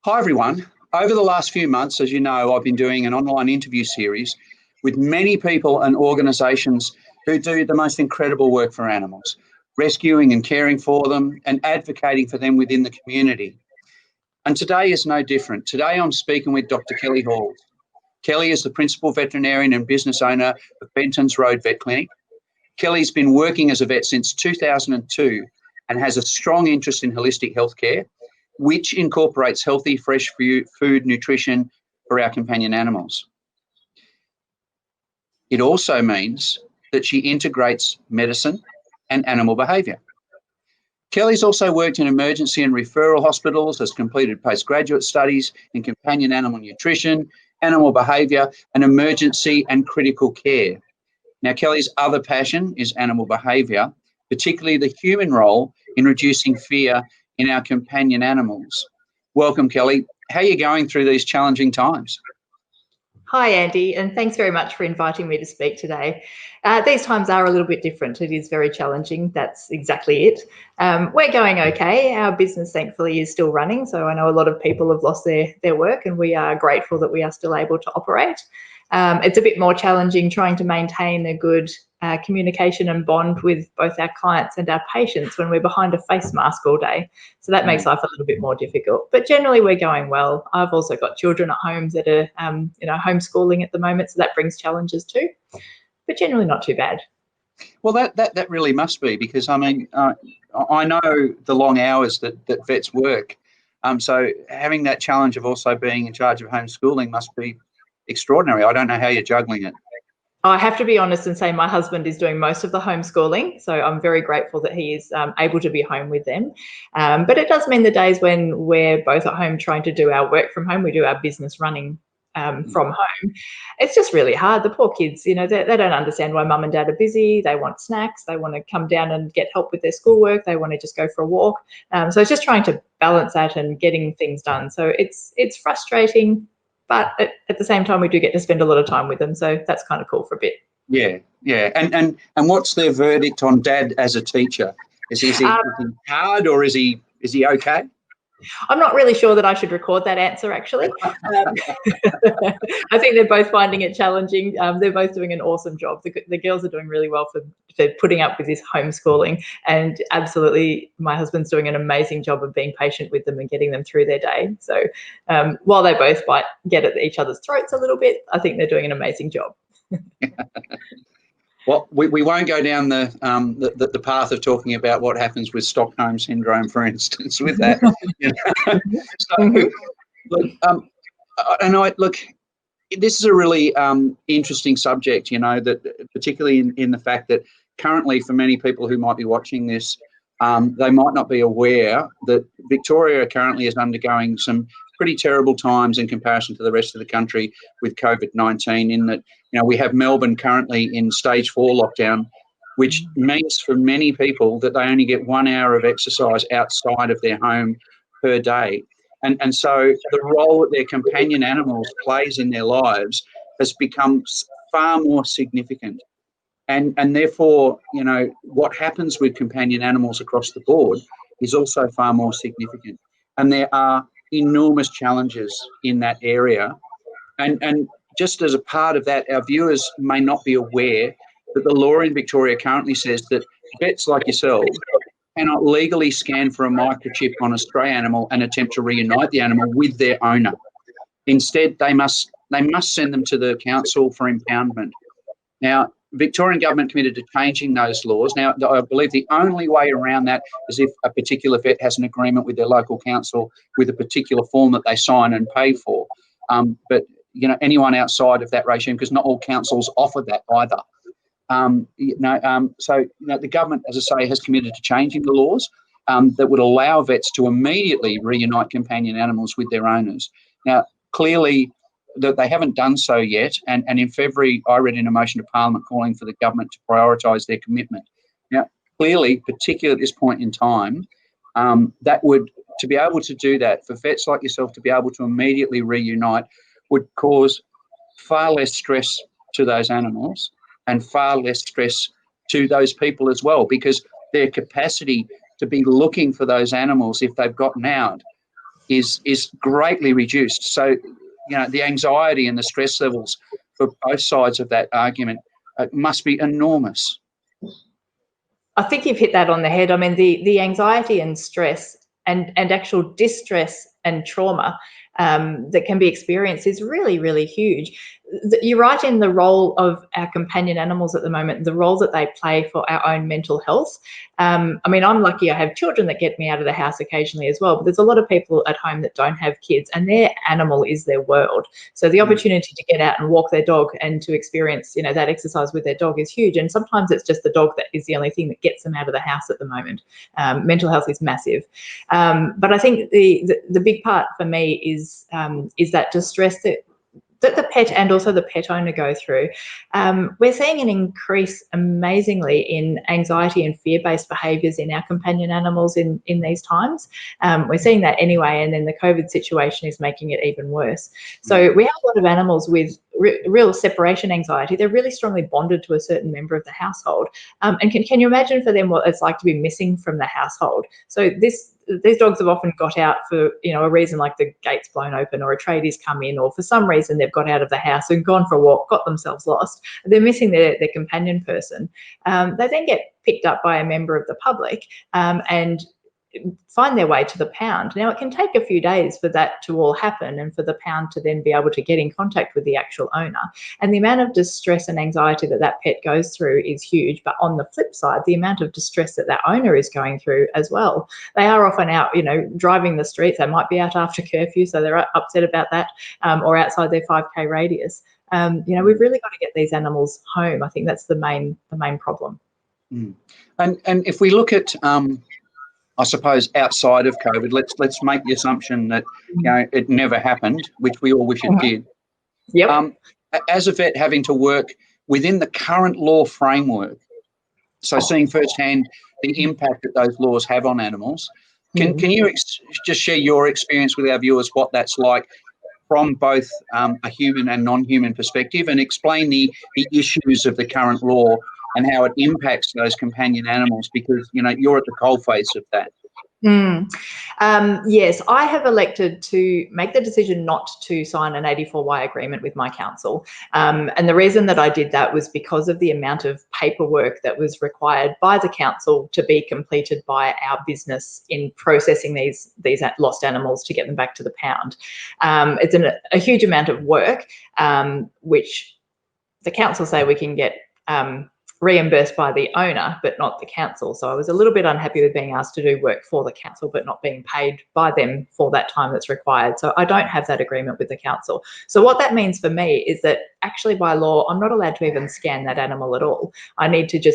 Hi, everyone. Over the last few months, as you know, I've been doing an online interview series with many people and organisations who do the most incredible work for animals, rescuing and caring for them and advocating for them within the community. And today is no different. Today I'm speaking with Dr. Kelly Hall. Kelly is the principal veterinarian and business owner of Bentons Road Vet Clinic. Kelly's been working as a vet since 2002 and has a strong interest in holistic healthcare, which incorporates healthy, fresh food nutrition for our companion animals. It also means that she integrates medicine and animal behaviour. Kelly's also worked in emergency and referral hospitals, has completed postgraduate studies in companion animal nutrition, animal behaviour, and emergency and critical care. Now, Kelly's other passion is animal behaviour, particularly the human role in reducing fear in our companion animals. Welcome, Kelly. How are you going through these challenging times? Hi, Andy, and thanks very much for inviting me to speak today. These times are a little bit different. It is very challenging. That's exactly it. We're going okay. Our business, thankfully, is still running. So I know a lot of people have lost their work, and we are grateful that we are still able to operate. It's a bit more challenging trying to maintain a good communication and bond with both our clients and our patients when we're behind a face mask all day. So that makes life a little bit more difficult. But generally, we're going well. I've also got children at home that are, homeschooling at the moment, so that brings challenges too. But generally, not too bad. Well, that really must be, because I mean, I know the long hours that vets work. So having that challenge of also being in charge of homeschooling must be extraordinary. I don't know how you're juggling it. I have to be honest and say my husband is doing most of the homeschooling, so I'm very grateful that he is able to be home with them. But it does mean the days when we're both at home trying to do our work from home, we do our business running from home. It's just really hard. The poor kids, they don't understand why mum and dad are busy. They want snacks. They want to come down and get help with their schoolwork. They want to just go for a walk. So it's just trying to balance that and getting things done. So it's frustrating. But at the same time, we do get to spend a lot of time with them, so that's kind of cool for a bit. Yeah. And what's their verdict on Dad as a teacher? Is he hard, or is he okay? I'm not really sure that I should record that answer, actually. I think they're both finding it challenging. They're both doing an awesome job. The girls are doing really well for putting up with this homeschooling, and absolutely my husband's doing an amazing job of being patient with them and getting them through their day. So while they both might get at each other's throats a little bit, I think they're doing an amazing job. Well, we won't go down the path of talking about what happens with Stockholm syndrome, for instance, with that. Look, this is a really interesting subject, that particularly in the fact that currently, for many people who might be watching this, they might not be aware that Victoria currently is undergoing some pretty terrible times in comparison to the rest of the country with COVID-19, in that, we have Melbourne currently in stage 4 lockdown, which means for many people that they only get 1 hour of exercise outside of their home per day. And so the role that their companion animals plays in their lives has become far more significant. And therefore, what happens with companion animals across the board is also far more significant. And there are enormous challenges in that area. And just as a part of that, our viewers may not be aware that the law in Victoria currently says that vets like yourself cannot legally scan for a microchip on a stray animal and attempt to reunite the animal with their owner. Instead, they must send them to the council for impoundment. Now, Victorian government committed to changing those laws. Now, I believe the only way around that is if a particular vet has an agreement with their local council with a particular form that they sign and pay for. But anyone outside of that regime, because not all councils offer that either. So the government, as I say, has committed to changing the laws that would allow vets to immediately reunite companion animals with their owners. Now, clearly, that they haven't done so yet, and in February I read in a motion to Parliament calling for the government to prioritise their commitment. Now, clearly, particularly at this point in time, to be able to do that, for vets like yourself to be able to immediately reunite, would cause far less stress to those animals and far less stress to those people as well, because their capacity to be looking for those animals if they've gotten out is greatly reduced. So, the anxiety and the stress levels for both sides of that argument must be enormous. I think you've hit that on the head. I mean, the anxiety and stress and actual distress and trauma that can be experienced is really, really huge. You're right in the role of our companion animals at the moment, the role that they play for our own mental health. I mean, I'm lucky I have children that get me out of the house occasionally as well, but there's a lot of people at home that don't have kids and their animal is their world. So the opportunity to get out and walk their dog and to experience, that exercise with their dog is huge. And sometimes it's just the dog that is the only thing that gets them out of the house at the moment. Mental health is massive. But I think the big part for me is that distress that the pet and also the pet owner go through. We're seeing an increase amazingly in anxiety and fear-based behaviours in our companion animals in these times. We're seeing that anyway, and then the COVID situation is making it even worse. So we have a lot of animals with real separation anxiety. They're really strongly bonded to a certain member of the household. And can you imagine for them what it's like to be missing from the household? So these dogs have often got out for, a reason like the gate's blown open or a tradie's come in, or for some reason they've got out of the house and gone for a walk, got themselves lost. They're missing their companion person. They then get picked up by a member of the public and find their way to the pound. Now, it can take a few days for that to all happen and for the pound to then be able to get in contact with the actual owner. And the amount of distress and anxiety that pet goes through is huge. But on the flip side, the amount of distress that owner is going through as well. They are often out, driving the streets. They might be out after curfew, so they're upset about that, or outside their 5K radius. We've really got to get these animals home. I think that's the main problem. And if we look at I suppose outside of COVID, let's make the assumption that it never happened, which we all wish it did. Yep. As a vet, having to work within the current law framework, so seeing firsthand the impact that those laws have on animals, can you just share your experience with our viewers what that's like from both a human and non-human perspective, and explain the issues of the current law and how it impacts those companion animals, because you're at the coalface of that. Yes, I have elected to make the decision not to sign an 84Y agreement with my council. And the reason that I did that was because of the amount of paperwork that was required by the council to be completed by our business in processing these lost animals to get them back to the pound. It's a huge amount of work, which the council say we can get reimbursed by the owner, but not the council. So I was a little bit unhappy with being asked to do work for the council, but not being paid by them for that time that's required. So I don't have that agreement with the council. So what that means for me is that actually by law, I'm not allowed to even scan that animal at all. I need to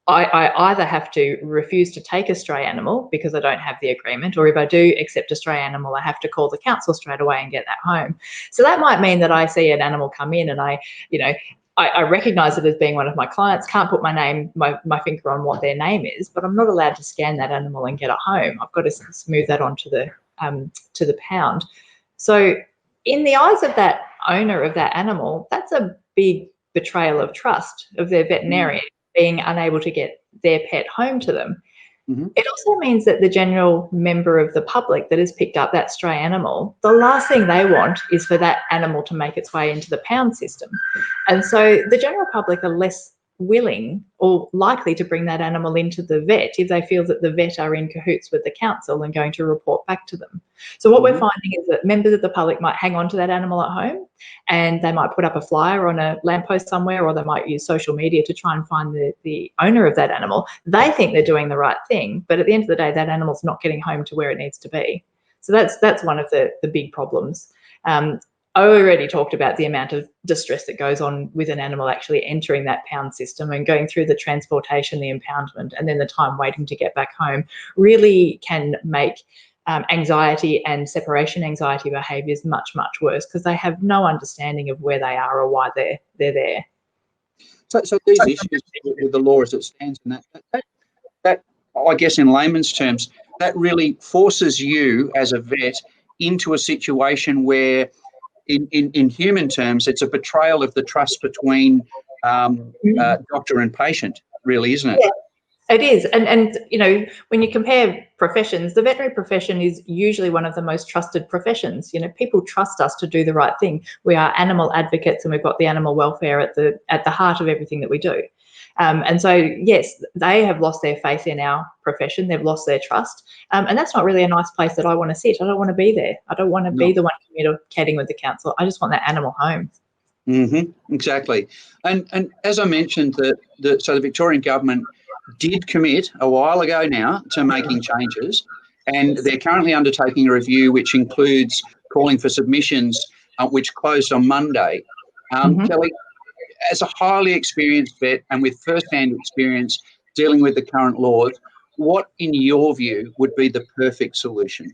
I either have to refuse to take a stray animal because I don't have the agreement, or if I do accept a stray animal, I have to call the council straight away and get that home. So that might mean that I see an animal come in and I recognise it as being one of my clients, can't put my finger on what their name is, but I'm not allowed to scan that animal and get it home. I've got to smooth that onto the pound. So in the eyes of that owner of that animal, that's a big betrayal of trust of their veterinarian, being unable to get their pet home to them. It also means that the general member of the public that has picked up that stray animal, the last thing they want is for that animal to make its way into the pound system. And so the general public are less willing or likely to bring that animal into the vet if they feel that the vet are in cahoots with the council and going to report back to them. So what we're finding is that members of the public might hang on to that animal at home, and they might put up a flyer on a lamppost somewhere, or they might use social media to try and find the owner of that animal. They think they're doing the right thing, but at the end of the day, that animal's not getting home to where it needs to be. So that's one of the big problems. I already talked about the amount of distress that goes on with an animal actually entering that pound system and going through the transportation, the impoundment, and then the time waiting to get back home really can make anxiety and separation anxiety behaviours much, much worse, because they have no understanding of where they are or why they're there. So these issues with the law as it stands, and that I guess in layman's terms, that really forces you as a vet into a situation where in human terms, it's a betrayal of the trust between doctor and patient, really, isn't it? It is. And you know, when you compare professions, the veterinary profession is usually one of the most trusted professions. You know, people trust us to do the right thing. We are animal advocates, and we've got the animal welfare at the heart of everything that we do. And so, yes, they have lost their faith in our profession. They've lost their trust. And that's not really a nice place that I want to sit. I don't want to be there. I don't want to be the one communicating with the council. I just want that animal home. Exactly. And as I mentioned, so the Victorian government did commit a while ago now to making changes, and they're currently undertaking a review which includes calling for submissions, which closed on Monday. Kelly, as a highly experienced vet and with first-hand experience dealing with the current laws, what, in your view, would be the perfect solution?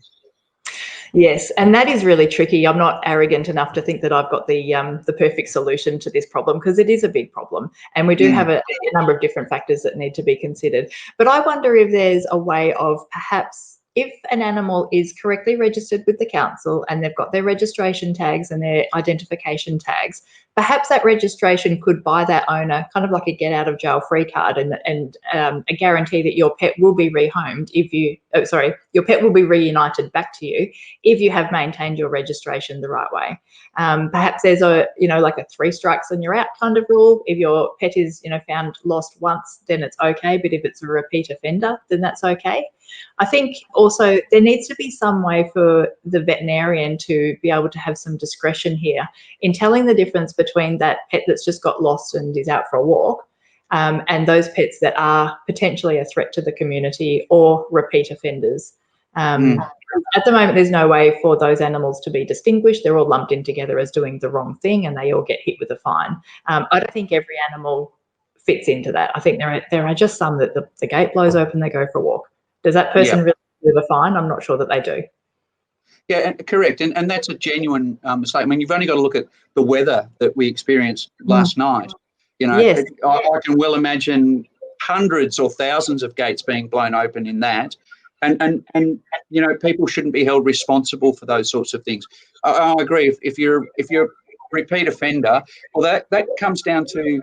Yes, and that is really tricky. I'm not arrogant enough to think that I've got the perfect solution to this problem, because it is a big problem, and we do have a number of different factors that need to be considered. But I wonder if there's a way of, perhaps, if an animal is correctly registered with the council and they've got their registration tags and their identification tags, perhaps that registration could buy that owner kind of like a get out of jail free card, and a guarantee that your pet will be rehomed your pet will be reunited back to you if you have maintained your registration the right way. Perhaps there's like a 3 strikes and you're out kind of rule. If your pet is, found lost once, then it's okay. But if it's a repeat offender, then that's okay. I think also there needs to be some way for the veterinarian to be able to have some discretion here in telling the difference between that pet that's just got lost and is out for a walk, and those pets that are potentially a threat to the community or repeat offenders. At the moment, there's no way for those animals to be distinguished. They're all lumped in together as doing the wrong thing, and they all get hit with a fine. I don't think every animal fits into that. I think there are just some that the gate blows open, they go for a walk. Does that person really deserve a fine? I'm not sure that they do. Yeah, correct. And that's a genuine mistake. I mean, you've only got to look at the weather that we experienced last night. Yes. I can well imagine hundreds or thousands of gates being blown open in that. And people shouldn't be held responsible for those sorts of things. I agree. If you're a repeat offender, well, that comes down to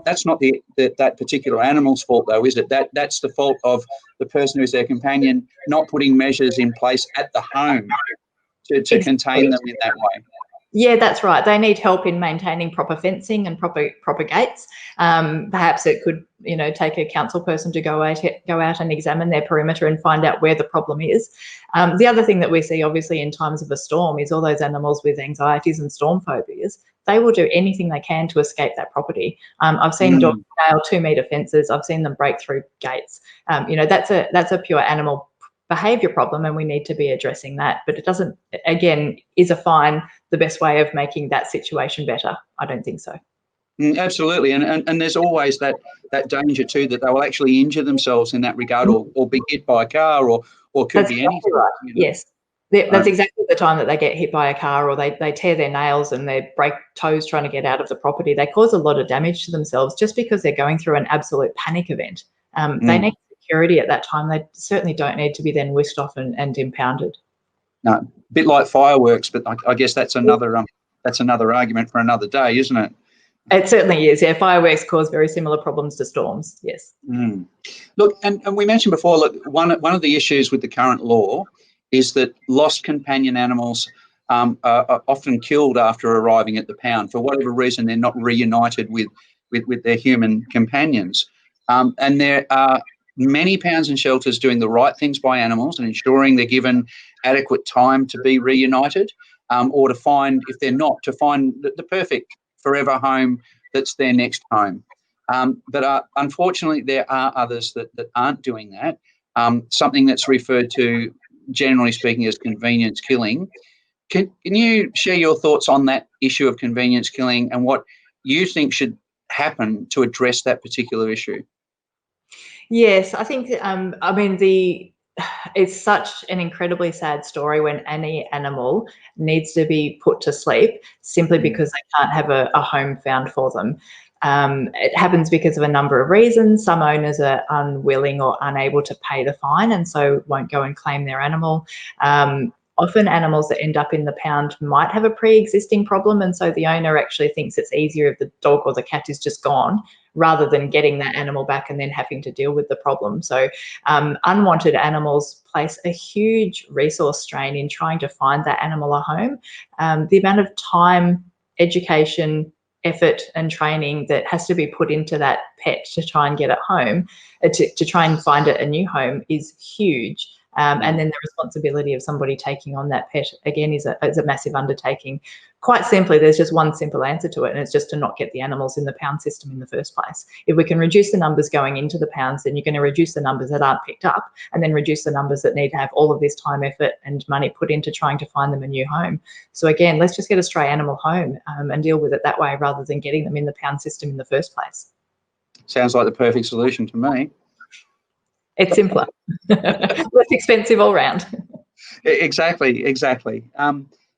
that's not that particular animal's fault, though, is it? That's the fault of the person who's their companion not putting measures in place at the home to contain them in that way. Yeah, that's right. They need help in maintaining proper fencing and proper gates. Perhaps it could, take a council person to go out and examine their perimeter and find out where the problem is. The other thing that we see, obviously, in times of a storm is all those animals with anxieties and storm phobias. They will do anything they can to escape that property. I've seen dogs scale 2-metre fences. I've seen them break through gates. That's a pure animal behaviour problem, and we need to be addressing that. But it doesn't, again, is a fine the best way of making that situation better? I don't think so. Absolutely, and there's always that danger too that they will actually injure themselves in that regard, or be hit by a car, or could That's be exactly anything. right. Yes, that's exactly the time that they get hit by a car, or they tear their nails and they break toes trying to get out of the property. They cause a lot of damage to themselves just because they're going through an absolute panic event. They need security at that time. They certainly don't need to be then whisked off and impounded. No, a bit like fireworks, but I guess that's another argument for another day, isn't it? It certainly is. Yeah, fireworks cause very similar problems to storms. Yes. Look, and we mentioned before, look, one of the issues with the current law is that lost companion animals are often killed after arriving at the pound. For whatever reason, they're not reunited with their human companions. And there are many pounds and shelters doing the right things by animals and ensuring they're given adequate time to be reunited, or to find, if they're not, to find the perfect forever home that's their next home. But unfortunately, there are others that aren't doing that, something that's referred to, generally speaking, as convenience killing. Can you share your thoughts on that issue of convenience killing and what you think should happen to address that particular issue? Yes, I think, it's such an incredibly sad story when any animal needs to be put to sleep simply because they can't have a home found for them. It happens because of a number of reasons. Some owners are unwilling or unable to pay the fine and so won't go and claim their animal. often animals that end up in the pound might have a pre-existing problem, and so the owner actually thinks it's easier if the dog or the cat is just gone rather than getting that animal back and then having to deal with the problem. So unwanted animals place a huge resource strain in trying to find that animal a home. The amount of time, education, effort and training that has to be put into that pet to try and get it home, to try and find it a new home, is huge. And then the responsibility of somebody taking on that pet, again, is a massive undertaking. Quite simply, there's just one simple answer to it, and it's just to not get the animals in the pound system in the first place. If we can reduce the numbers going into the pounds, then you're going to reduce the numbers that aren't picked up, and then reduce the numbers that need to have all of this time, effort and money put into trying to find them a new home. So again, let's just get a stray animal home and deal with it that way, rather than getting them in the pound system in the first place. Sounds like the perfect solution to me. It's simpler, less expensive all round. Exactly.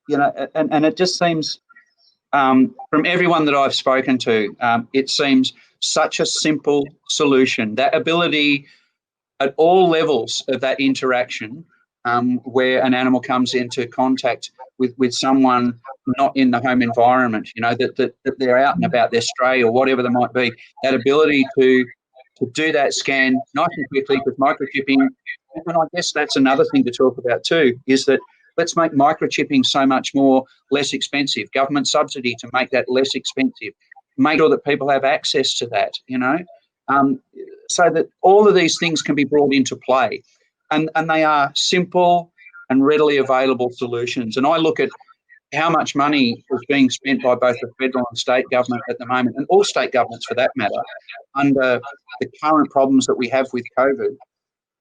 You know, and it just seems, from everyone that I've spoken to, it seems such a simple solution. That ability at all levels of that interaction, where an animal comes into contact with someone not in the home environment, you know, that they're out and about, they're stray or whatever they might be, that ability to do that scan nice and quickly with microchipping. And I guess that's another thing to talk about too, is that let's make microchipping so much more less expensive. Government subsidy to make that less expensive. Make sure that people have access to that, you know, so that all of these things can be brought into play. And they are simple and readily available solutions. And I look at how much money is being spent by both the federal and state government at the moment, and all state governments for that matter, under the current problems that we have with COVID,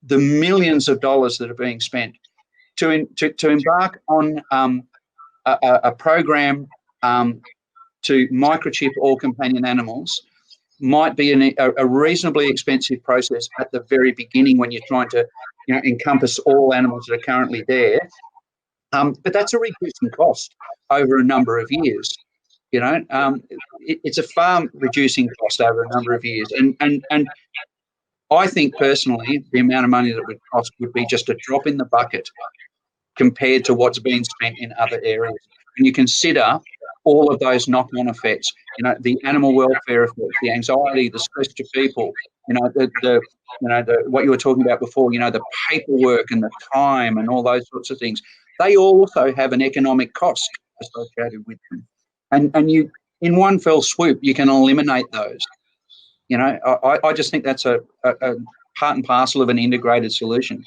the millions of dollars that are being spent to embark on a program to microchip all companion animals might be a reasonably expensive process at the very beginning when you're trying to, you know, encompass all animals that are currently there. But that's a reducing cost over a number of years. You know, it's a far reducing cost over a number of years. And I think personally, the amount of money that would cost would be just a drop in the bucket compared to what's being spent in other areas. When you consider all of those knock-on effects, you know, the animal welfare effects, the anxiety, the stress to people, you know, what you were talking about before, you know, the paperwork and the time and all those sorts of things, they also have an economic cost associated with them. And you, in one fell swoop, you can eliminate those. You know, I just think that's a part and parcel of an integrated solution.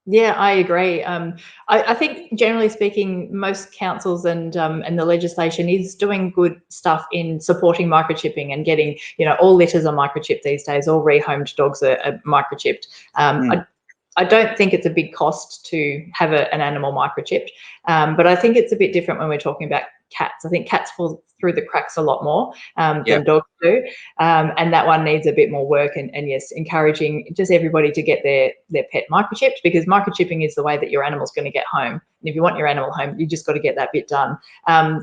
Yeah, I agree. I think generally speaking, most councils and the legislation is doing good stuff in supporting microchipping and getting, you know, all litters are microchipped these days, all rehomed dogs are microchipped. I don't think it's a big cost to have an animal microchipped, but I think it's a bit different when we're talking about cats. I think cats fall through the cracks a lot more than dogs do, and that one needs a bit more work. And yes, encouraging just everybody to get their pet microchipped, because microchipping is the way that your animal's going to get home. And if you want your animal home, you just got to get that bit done.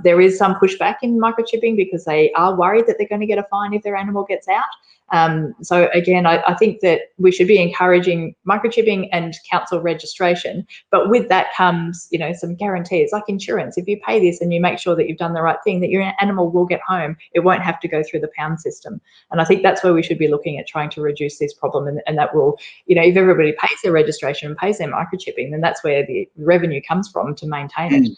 There is some pushback in microchipping because they are worried that they're going to get a fine if their animal gets out. So again, I think that we should be encouraging microchipping and council registration, but with that comes, you know, some guarantees like insurance. If you pay this and you make sure that you've done the right thing, that your animal will get home, it won't have to go through the pound system. And I think that's where we should be looking at trying to reduce this problem. And that will, you know, if everybody pays their registration and pays their microchipping, then that's where the revenue comes from to maintain it.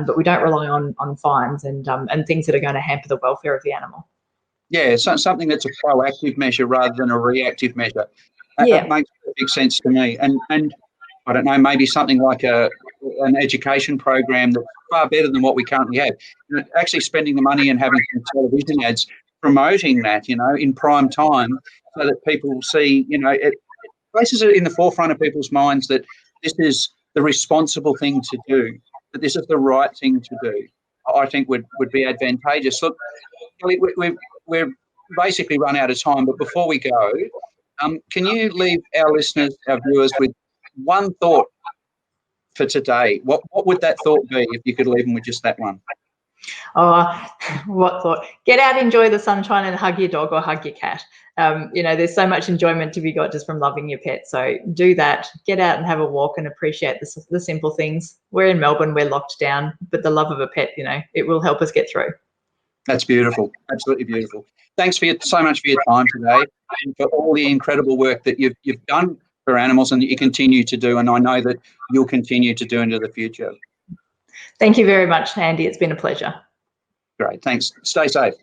But we don't rely on fines and things that are going to hamper the welfare of the animal. Yeah, so something that's a proactive measure rather than a reactive measure. Yeah. That makes perfect sense to me. And I don't know, maybe something like an education program that's far better than what we currently have. You know, actually spending the money and having some television ads promoting that, you know, in prime time, so that people see, you know, it places it in the forefront of people's minds that this is the responsible thing to do, that this is the right thing to do. I think would be advantageous. Look, Kelly, we've basically run out of time, but before we go, can you leave our listeners, our viewers, with one thought for today? What would that thought be if you could leave them with just that one? What thought? Get out, enjoy the sunshine, and hug your dog or hug your cat. There's so much enjoyment to be got just from loving your pet. So do that. Get out and have a walk and appreciate the simple things. We're in Melbourne, we're locked down, but the love of a pet, it will help us get through. That's beautiful. Absolutely beautiful. Thanks so much for your time today and for all the incredible work that you've done for animals and that you continue to do. And I know that you'll continue to do into the future. Thank you very much, Andy. It's been a pleasure. Great. Thanks. Stay safe.